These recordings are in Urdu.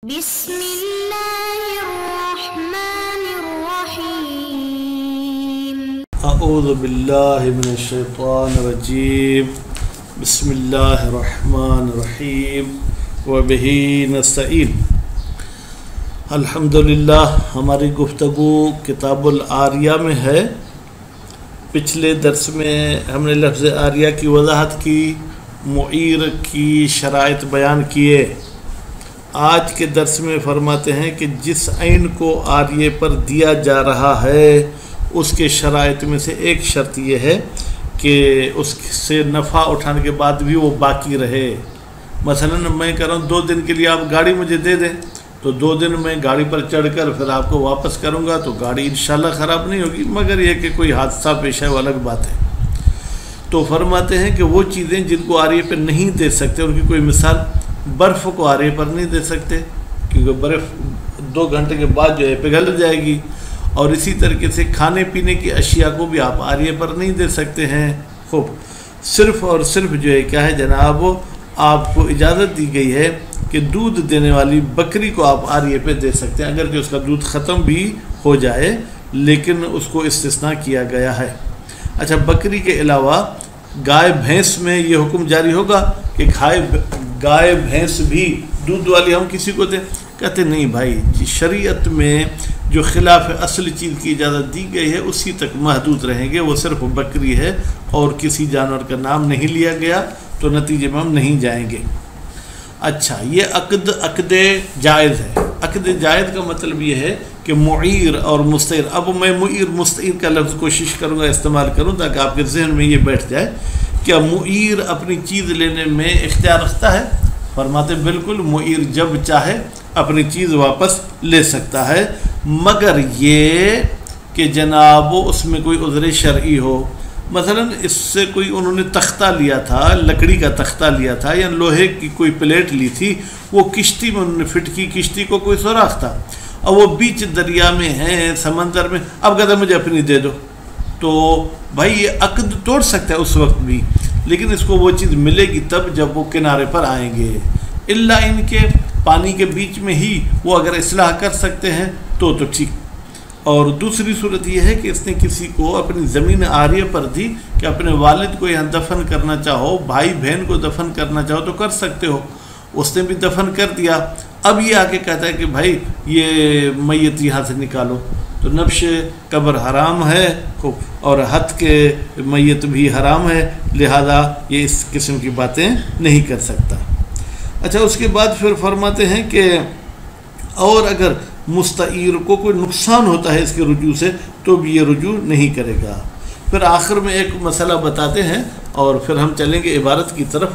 بسم اللہ الرحمن الرحیم اعوذ باللہ من الشیطان الرجیم بسم اللہ الرحمن الرحیم وبہ نستعین۔ الحمدللہ ہماری گفتگو کتاب العاریہ میں ہے۔ پچھلے درس میں ہم نے لفظ عاریہ کی وضاحت کی، معیر کی شرائط بیان کیے۔ آج کے درس میں فرماتے ہیں کہ جس عین کو عاریہ پر دیا جا رہا ہے اس کے شرائط میں سے ایک شرط یہ ہے کہ اس سے نفع اٹھانے کے بعد بھی وہ باقی رہے۔ مثلا میں کہہ رہا ہوں 2 دن کے لیے آپ گاڑی مجھے دے دیں، تو 2 دن میں گاڑی پر چڑھ کر پھر آپ کو واپس کروں گا تو گاڑی انشاءاللہ خراب نہیں ہوگی، مگر یہ کہ کوئی حادثہ پیش ہے وہ الگ بات ہے۔ تو فرماتے ہیں کہ وہ چیزیں جن کو عاریہ پہ نہیں دے سکتے، ان کی کوئی مثال، برف کو عاریہ پر نہیں دے سکتے کیونکہ برف 2 گھنٹے کے بعد جو ہے پگھل جائے گی، اور اسی طریقے سے کھانے پینے کی اشیاء کو بھی آپ عاریہ پر نہیں دے سکتے ہیں۔ خوب، صرف اور صرف جو ہے کیا ہے جناب، آپ کو اجازت دی گئی ہے کہ دودھ دینے والی بکری کو آپ عاریہ پہ دے سکتے ہیں، اگرچہ اس کا دودھ ختم بھی ہو جائے لیکن اس کو استثناء کیا گیا ہے۔ اچھا، بکری کے علاوہ گائے بھینس میں یہ حکم جاری ہوگا کہ گائے بھینس بھی دودھ والی ہم کسی کو دیں؟ کہتے نہیں بھائی، شریعت میں جو خلاف اصل چیز کی اجازت دی گئی ہے اسی تک محدود رہیں گے، وہ صرف بکری ہے اور کسی جانور کا نام نہیں لیا گیا، تو نتیجے میں ہم نہیں جائیں گے۔ اچھا، یہ عقد جائز ہے۔ عقد جائز کا مطلب یہ ہے کہ معیر اور مستعیر، اب میں معیر مستعیر کا لفظ کوشش کروں گا استعمال کروں تاکہ آپ کے ذہن میں یہ بیٹھ جائے۔ کیا معیر اپنی چیز لینے میں اختیار رکھتا ہے؟ فرماتے بالکل، معیر جب چاہے اپنی چیز واپس لے سکتا ہے، مگر یہ کہ جناب اس میں کوئی عذر شرعی ہو۔ مثلا اس سے کوئی انہوں نے تختہ لیا تھا، لکڑی کا تختہ لیا تھا یا لوہے کی کوئی پلیٹ لی تھی، وہ کشتی میں انہوں نے فٹ کی، کشتی کو کوئی سوراخ تھا اور وہ بیچ دریا میں ہے، سمندر میں، اب کہتا مجھے اپنی دے دو، تو بھائی یہ عقد توڑ سکتا ہے اس وقت بھی، لیکن اس کو وہ چیز ملے گی تب جب وہ کنارے پر آئیں گے، الا ان کے پانی کے بیچ میں ہی وہ اگر اصلاح کر سکتے ہیں تو ٹھیک۔ اور دوسری صورت یہ ہے کہ اس نے کسی کو اپنی زمین عاریہ پر دی کہ اپنے والد کو یہاں دفن کرنا چاہو، بھائی بہن کو دفن کرنا چاہو تو کر سکتے ہو، اس نے بھی دفن کر دیا، اب یہ آ کے کہتا ہے کہ بھائی یہ میت یہاں سے نکالو، تو نبش قبر حرام ہے اور حد کے میت بھی حرام ہے، لہذا یہ اس قسم کی باتیں نہیں کر سکتا۔ اچھا، اس کے بعد پھر فرماتے ہیں کہ اور اگر مستعیر کو کوئی نقصان ہوتا ہے اس کے رجوع سے تو بھی یہ رجوع نہیں کرے گا۔ پھر آخر میں ایک مسئلہ بتاتے ہیں اور پھر ہم چلیں گے عبارت کی طرف۔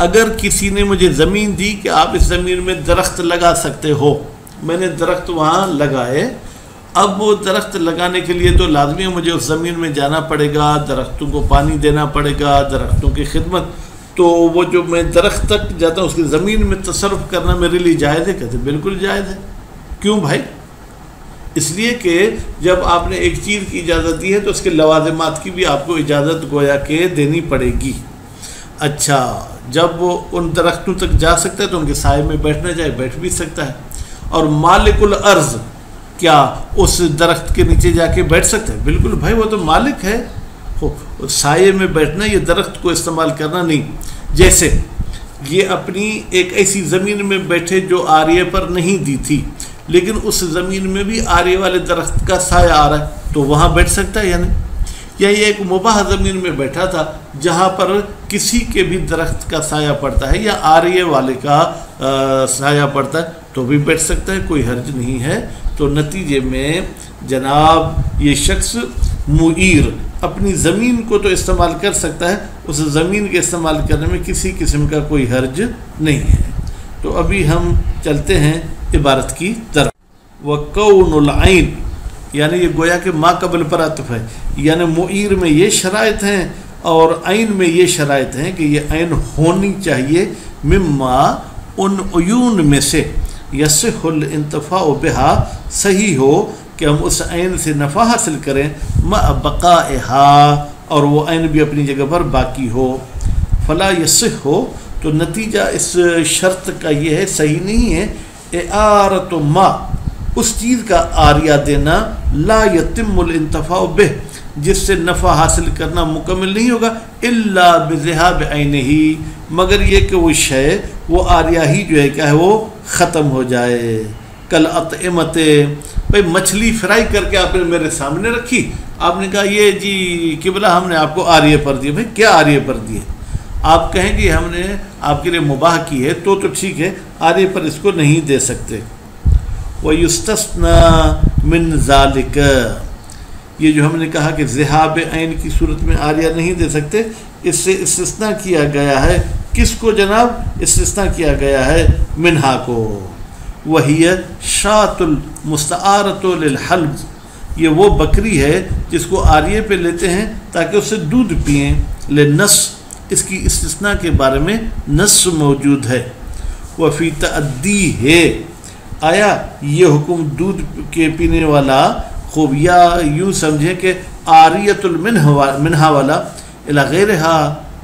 اگر کسی نے مجھے زمین دی کہ آپ اس زمین میں درخت لگا سکتے ہو، میں نے درخت وہاں لگائے، اب وہ درخت لگانے کے لیے تو لازمی ہے مجھے اس زمین میں جانا پڑے گا، درختوں کو پانی دینا پڑے گا، درختوں کی خدمت، تو وہ جو میں درخت تک جاتا ہوں اس کی زمین میں تصرف کرنا میرے لیے جائز ہے؟ کہتے بالکل جائز ہے۔ کیوں بھائی؟ اس لیے کہ جب آپ نے ایک چیز کی اجازت دی ہے تو اس کے لوازمات کی بھی آپ کو اجازت گویا کہ دینی پڑے گی۔ اچھا، جب وہ ان درختوں تک جا سکتا ہے تو ان کے سائے میں بیٹھنا چاہے بیٹھ بھی سکتا ہے، اور مالک الارض کیا اس درخت کے نیچے جا کے بیٹھ سکتا ہے؟ بالکل بھائی، وہ تو مالک ہے، سائے میں بیٹھنا، یہ درخت کو استعمال کرنا نہیں۔ جیسے یہ اپنی ایک ایسی زمین میں بیٹھے جو عاریہ پر نہیں دی تھی، لیکن اس زمین میں بھی عاریہ والے درخت کا سایہ آ رہا ہے تو وہاں بیٹھ سکتا ہے یا نہیں؟ یا یہ ایک مباح زمین میں بیٹھا تھا جہاں پر کسی کے بھی درخت کا سایہ پڑتا ہے یا عاریہ والے کا سایہ پڑتا ہے تو بھی بیٹھ سکتا ہے، کوئی حرج نہیں ہے۔ تو نتیجے میں جناب یہ شخص معیر اپنی زمین کو تو استعمال کر سکتا ہے، اس زمین کے استعمال کرنے میں کسی قسم کا کوئی حرج نہیں ہے۔ تو ابھی ہم چلتے ہیں عبارت کی طرف۔ وَقَوْنُ الْعَيْنِ، یعنی یہ گویا کہ ما قبل پر عطف ہے، یعنی معیر میں یہ شرائط ہیں اور عین میں یہ شرائط ہیں کہ یہ عین ہونی چاہیے، مما ان عیون میں سے، یصح الانتفاع بہا، صحیح ہو کہ ہم اس عین سے نفع حاصل کریں، مع بقائہا، اور وہ عین بھی اپنی جگہ پر باقی ہو، فلا یصح ہو، تو نتیجہ اس شرط کا یہ ہے، صحیح نہیں ہے اعارۃ ما اس چیز کا عاریہ دینا لا یتم الانتفاع بہ جس سے نفع حاصل کرنا مکمل نہیں ہوگا الا بذهاب عینہ مگر یہ کہ وہ شے وہ عاریہ ہی جو ہے کیا ہے وہ ختم ہو جائے. کل اطعمت بھائی مچھلی فرائی کر کے آپ نے میرے سامنے رکھی, آپ نے کہا یہ جی قبلہ ہم نے آپ کو عاریہ پر دی. بھائی کیا عاریہ پر دی ہے؟ آپ کہیں گے ہم نے آپ کے لیے مباح کی ہے تو ٹھیک ہے, عاریہ پر اس کو نہیں دے سکتے. وَيُسْتَثْنَى مِن ذَلِكَ یہ جو ہم نے کہا کہ ذہاب عین کی صورت میں عاریہ نہیں دے سکتے, اس سے استثناء کیا گیا ہے. کس کو جناب؟ استثناء کیا گیا ہے منہا کو. وہی شاۃ المستعارۃ للحلب یہ وہ بکری ہے جس کو عاریہ پہ لیتے ہیں تاکہ اس سے دودھ پئیں. للنص اس کی استثناء کے بارے میں نص موجود ہے. وفی تعدی ہے آیا یہ حکم دودھ کے پینے والا خوب یا یوں سمجھیں کہ عاریۃ المنہا والا الی غیرہا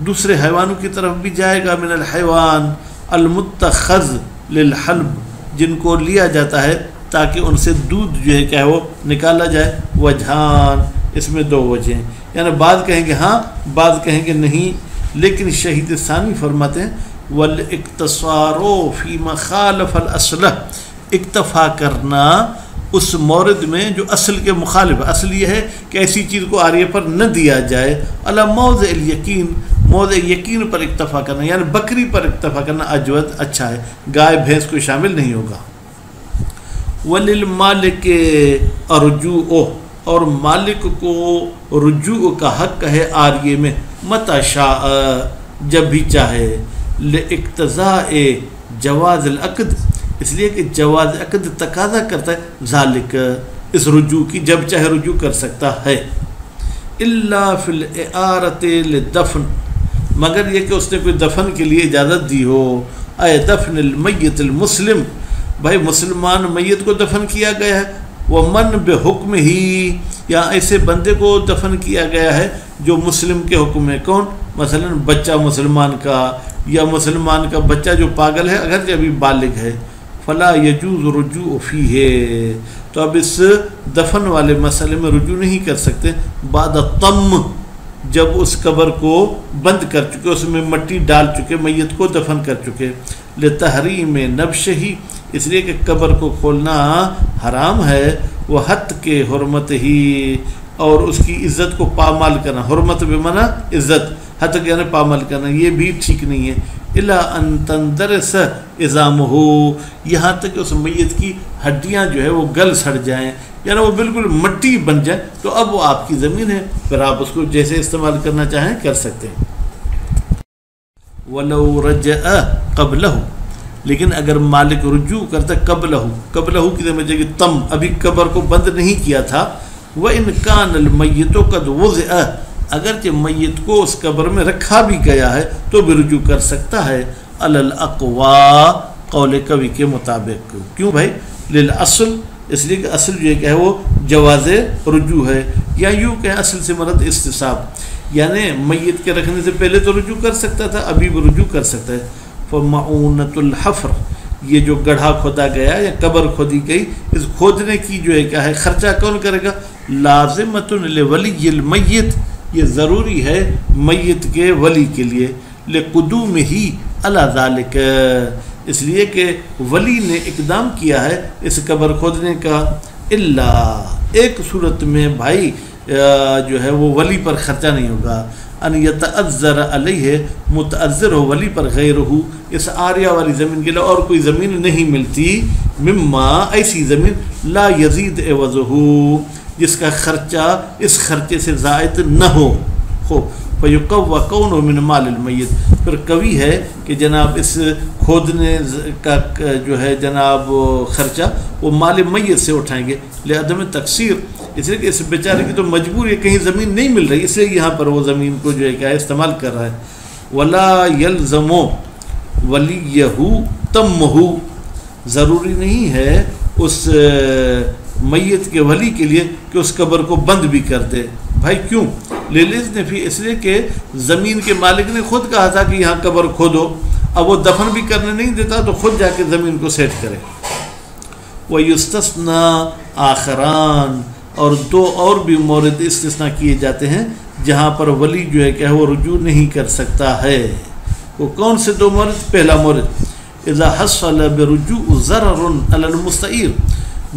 دوسرے حیوانوں کی طرف بھی جائے گا. من الحیوان المتخذ للحلب جن کو لیا جاتا ہے تاکہ ان سے دودھ جو ہے کیا وہ نکالا جائے. وجہان اس میں دو وجہیں یعنی بعض کہیں گے ہاں بعض کہیں گے نہیں. لیکن شہید ثانی فرماتے ہیں والاقتصار فیما خالف الاصل اکتفا کرنا اس مورد میں جو اصل کے مخالف ہے. اصل یہ ہے کہ ایسی چیز کو عاریہ پر نہ دیا جائے. علی موضع الیقین موضع یقین پر اکتفا کرنا یعنی بکری پر اکتفا کرنا اجود اچھا ہے, گائے بھینس کو شامل نہیں ہوگا. وللمالک ارجوع اور مالک کو رجوع کا حق ہے عاریہ میں متی شاء جب بھی چاہے. لاقتضاء جواز العقد اس لیے کہ جواز عقد تقاضا کرتا ہے ذالک اس رجوع کی جب چاہے رجوع کر سکتا ہے. الا فی الاعارۃ للدفن مگر یہ کہ اس نے کوئی دفن کے لیے اجازت دی ہو. اے دفن المیت المسلم بھائی مسلمان میت کو دفن کیا گیا ہے. ومن بحکم ہی یا ایسے بندے کو دفن کیا گیا ہے جو مسلم کے حکم ہے. کون؟ مثلا بچہ مسلمان کا یا مسلمان کا بچہ جو پاگل ہے اگرچہ ابھی بالغ ہے. فلا یجوز رجوع فیہ تو اب اس دفن والے مسئلے میں رجوع نہیں کر سکتے. بعد الطم جب اس قبر کو بند کر چکے اس میں مٹی ڈال چکے میت کو دفن کر چکے. لتحریم نبشہ اس لیے کہ قبر کو کھولنا حرام ہے. وہ حد کے حرمت ہی اور اس کی عزت کو پامال کرنا. حرمت بمعنی عزت, حد یعنی پامال کرنا یہ بھی ٹھیک نہیں ہے. الا ان تندرس عظامہ یہاں تک کہ اس میت کی ہڈیاں جو ہے وہ گل سڑ جائیں یعنی وہ بالکل مٹی بن جائے تو اب وہ آپ کی زمین ہے, پھر آپ اس کو جیسے استعمال کرنا چاہیں کر سکتے ہیں. ولو رجع قبلہ لیکن اگر مالک رجوع کرتا قبلہ کی سمجھے کہ تم ابھی قبر کو بند نہیں کیا تھا. وَإِنْ كَانَ الْمَيِّتُ قَدْ وُضِعَ اگرچہ میت کو اس قبر میں رکھا بھی گیا ہے تو بھی رجوع کر سکتا ہے. علی الاقوا قول قوی کے مطابق. کیوں بھائی؟ للاصل اس لیے کہ اصل جو ہے کہ ہے وہ جواز رجوع ہے. یا یوں کہ اصل سے مراد استصحاب یعنی میت کے رکھنے سے پہلے تو رجوع کر سکتا تھا ابھی بھی رجوع کر سکتا ہے. فمعونۃ الحفر یہ جو گڑھا کھودا گیا یا قبر کھودی گئی اس کھودنے کی جو ہے کیا ہے خرچہ کون کرے گا؟ لازمۃ لولی المیت یہ ضروری ہے میت کے ولی کے لیے. لقدوم ہی علی ذالک اس لیے کہ ولی نے اقدام کیا ہے اس قبر کھودنے کا. الا ایک صورت میں بھائی جو ہے وہ ولی پر خرچہ نہیں ہوگا. ان یتعذر علیہ متعذر ہو ولی پر غیرہ اس عاریہ والی زمین کے لیے اور کوئی زمین نہیں ملتی. مما ایسی زمین لا یزید عوضہ جس کا خرچہ اس خرچے سے زائد نہ ہو. فیقوی کونہ من مال المیت پھر قوی ہے کہ جناب اس کھودنے کا جو ہے جناب خرچہ وہ مال میت سے اٹھائیں گے. لعدم تقصیر اس لیے کہ اس بیچارے کی تو مجبور ہے کہیں زمین نہیں مل رہی اس لیے یہاں پر وہ زمین کو جو ہے کیا استعمال کر رہا ہے. ولا یلزم ولیہ تمہ ضروری نہیں ہے اس میت کے ولی کے لیے کہ اس قبر کو بند بھی کر دے. بھائی کیوں؟ للذن فی اس لیے کہ زمین کے مالک نے خود کہا تھا کہ یہاں قبر کھودو. اب وہ دفن بھی کرنے نہیں دیتا تو خود جا کے زمین کو سیٹ کرے. وَيُسْتَثْنَى آخران، اور دو اور بھی مورد استثناء کیے جاتے ہیں جہاں پر ولی جو ہے کہ وہ رجوع نہیں کر سکتا ہے۔ وہ کون سے دو مورد؟ پہلا مورد اذا حصل برجوع ضرر علی المستعیر،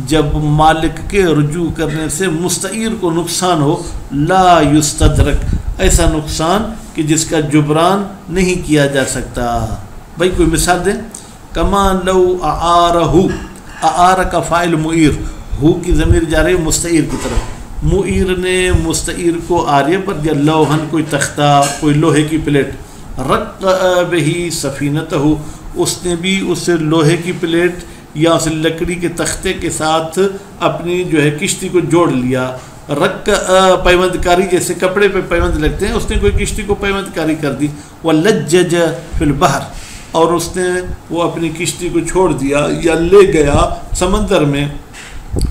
جب مالک کے رجوع کرنے سے مستعیر کو نقصان ہو، لا یستدرک، ایسا نقصان کہ جس کا جبران نہیں کیا جا سکتا۔ بھائی کوئی مثال دیں؟ کما لو اعارہ، اعار کا فاعل معیر، ہو کی ضمیر جا رہی مستعیر کی طرف، معیر نے مستعیر کو آریہ پر دیا، لوہن کوئی تختہ، کوئی لوہے کی پلیٹ، رق بہی سفینتہ، اس نے بھی اس لوہے کی پلیٹ یا اس لکڑی کے تختے کے ساتھ اپنی جو ہے کشتی کو جوڑ لیا۔ رق پیوند کاری، جیسے کپڑے پہ پیوند لگتے ہیں، اس نے کوئی کشتی کو پیوند کاری کر دی۔ وَلَجَّجَ فِي الْبَحْرِ، اور اس نے وہ اپنی کشتی کو چھوڑ دیا یا لے گیا سمندر میں،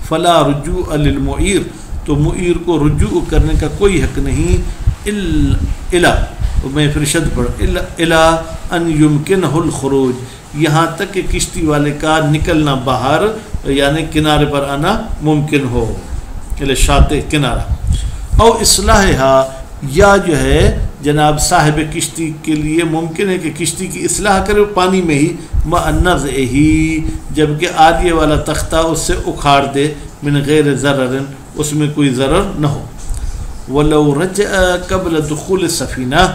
فلا رجوع للمعیر، تو معیر کو رجوع کرنے کا کوئی حق نہیں، الا میں پھر شد پڑھ، الا ان یمکنہ الخروج، یہاں تک کہ کشتی والے کا نکلنا باہر یعنی کنارے پر آنا ممکن ہو، شاطئ کنارہ، او اصلاحہا، یا جو ہے جناب صاحب کشتی کے لیے ممکن ہے کہ کشتی کی اصلاح کرے پانی میں ہی، مع نزعہ، جبکہ آریے والا تختہ اس سے اکھاڑ دے، من غیر ضرر، اس میں کوئی ضرر نہ ہو۔ ولو رجع قبل دخول السفینہ،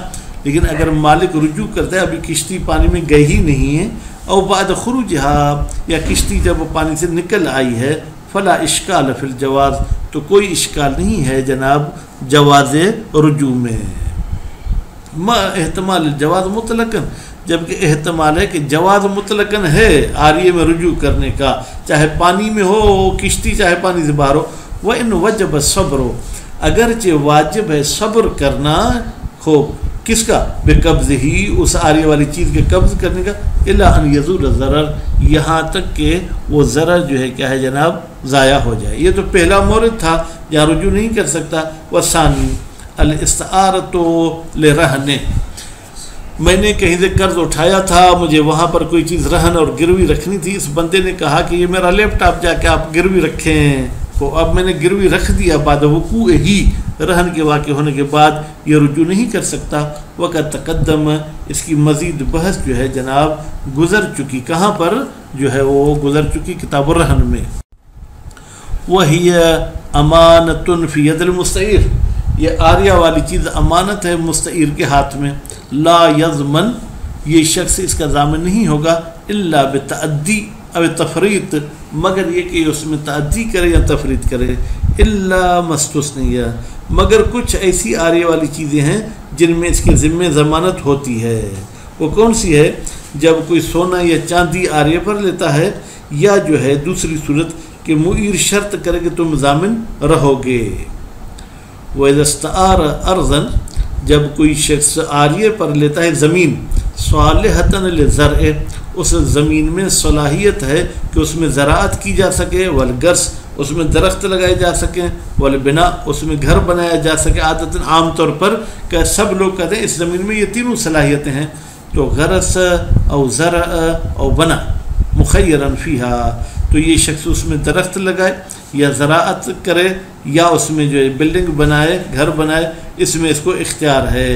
لیکن اگر مالک رجوع کرتا ہے، ابھی کشتی پانی میں گئی ہی نہیں ہے، او بعد خروجہا، یا کشتی جب پانی سے نکل آئی ہے، فلا اشکال فی الجواز، تو کوئی اشکال نہیں ہے جناب جواز رجوع میں، ما احتمال الجواز مطلقاً، جبکہ احتمال ہے کہ جواز مطلقاً ہے آریے میں رجوع کرنے کا، چاہے پانی میں ہو کشتی، چاہے پانی سے باہر ہو۔ وَإِنْ وَجَبَ الصَّبْرُ، اگرچہ واجب ہے صبر کرنا ہو، کس کا؟ بے قبض ہی، اس آریے والی چیز کے قبض کرنے کا، الا ان یزول الضرر، یہاں تک کہ وہ ضرر جو ہے کیا ہے جناب ضائع ہو جائے۔ یہ تو پہلا مورد تھا جہاں رجوع نہیں کر سکتا۔ وثانی الاستعارۃ لرہن، میں نے کہیں سے قرض اٹھایا تھا، مجھے وہاں پر کوئی چیز رہن اور گروی رکھنی تھی، اس بندے نے کہا کہ یہ میرا لیپ ٹاپ جا کے آپ گروی رکھیں، تو اب میں نے گروی رکھ دیا، بعد وقوع ہی، رہن کے واقع ہونے کے بعد یہ رجوع نہیں کر سکتا۔ وقت تقدم، اس کی مزید بحث جو ہے جناب گزر چکی، کہاں پر جو ہے وہ گزر چکی کتاب الرہن میں۔ وہی امانۃ فی ید المستعیر، یہ آریہ والی چیز امانت ہے مستعیر کے ہاتھ میں، لا یضمن، یہ شخص اس کا ضامن نہیں ہوگا، الا بتعدی او تفریط، مگر یہ کہ اس میں تعدی کرے یا تفریط کرے، الا مستثنیہ، مگر کچھ ایسی آریہ والی چیزیں ہیں جن میں اس کے ذمہ ضمانت ہوتی ہے۔ وہ کون سی ہے؟ جب کوئی سونا یا چاندی آریہ پر لیتا ہے، یا جو ہے دوسری صورت کہ معیر شرط کرے کہ تم ضامن رہو گے۔ وَإِذَا اسْتَعَارَ أَرْضًا، جب کوئی شخص آریہ پر لیتا ہے زمین، صالحۃ للزرع، اس زمین میں صلاحیت ہے کہ اس میں زراعت کی جا سکے، والغرس، اس میں درخت لگائے جا سکیں، والبناء، اس میں گھر بنایا جا سکے، عادتاً عام طور پر کہ سب لوگ کہتے ہیں اس زمین میں یہ تینوں صلاحیتیں ہیں، تو غرس او زرع او بنا مخیراً فیہا، تو یہ شخص اس میں درخت لگائے یا زراعت کرے یا اس میں جو ہے بلڈنگ بنائے، گھر بنائے، اس میں اس کو اختیار ہے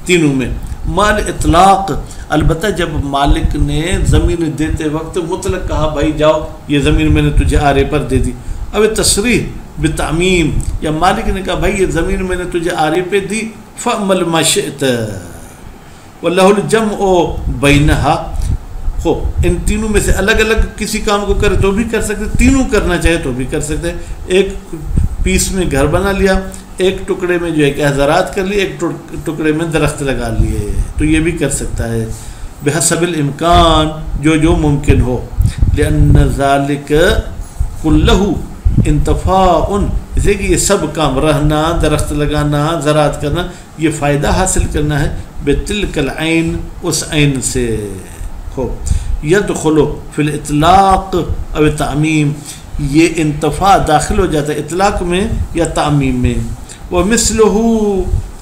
تینوں میں۔ مال اطلاق، البتہ جب مالک نے زمین دیتے وقت مطلق کہا بھائی جاؤ یہ زمین میں نے تجھے آرے پر دے دی، اب تصریح بتعمیم، یا مالک نے کہا بھائی یہ زمین میں نے تجھے آرے پہ دی، فعمل ما شئت واللہ الجمع بینہا، ہو ان تینوں میں سے الگ الگ کسی کام کو کرے تو بھی کر سکتے، تینوں کرنا چاہے تو بھی کر سکتے، ایک پیس میں گھر بنا لیا، ایک ٹکڑے میں جو ہے کہ زراعت کر لی، ایک ٹکڑے میں درخت لگا لیے، تو یہ بھی کر سکتا ہے بحسب الامکان، جو ممکن ہو، لأن ذالک کلہ انتفاع، اس لیے کہ یہ سب کام، رہنا، درخت لگانا، زراعت کرنا، یہ فائدہ حاصل کرنا ہے بتلک العین، اس عین سے ہو، یدخل فی الاطلاق او تعمیم، یہ انتفاع داخل ہو جاتا ہے اطلاق میں یا تعمیم میں۔ ومثلہ،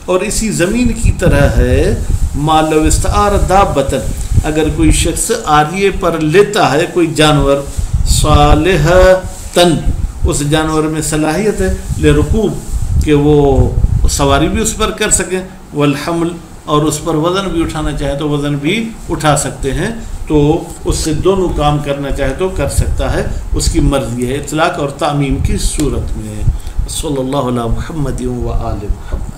اور اسی زمین کی طرح ہے، ما لو استعار دابۃ، اگر کوئی شخص آریے پر لیتا ہے کوئی جانور، صالحتن، اس جانور میں صلاحیت ہے لرکوب کہ وہ سواری بھی اس پر کر سکیں، والحمل اور اس پر وزن بھی اٹھانا چاہے تو وزن بھی اٹھا سکتے ہیں، تو اس سے دونوں کام کرنا چاہے تو کر سکتا ہے، اس کی مرضی ہے اطلاق اور تعمیم کی صورت میں۔ صلی اللہ علیہ محمد و آل محمد۔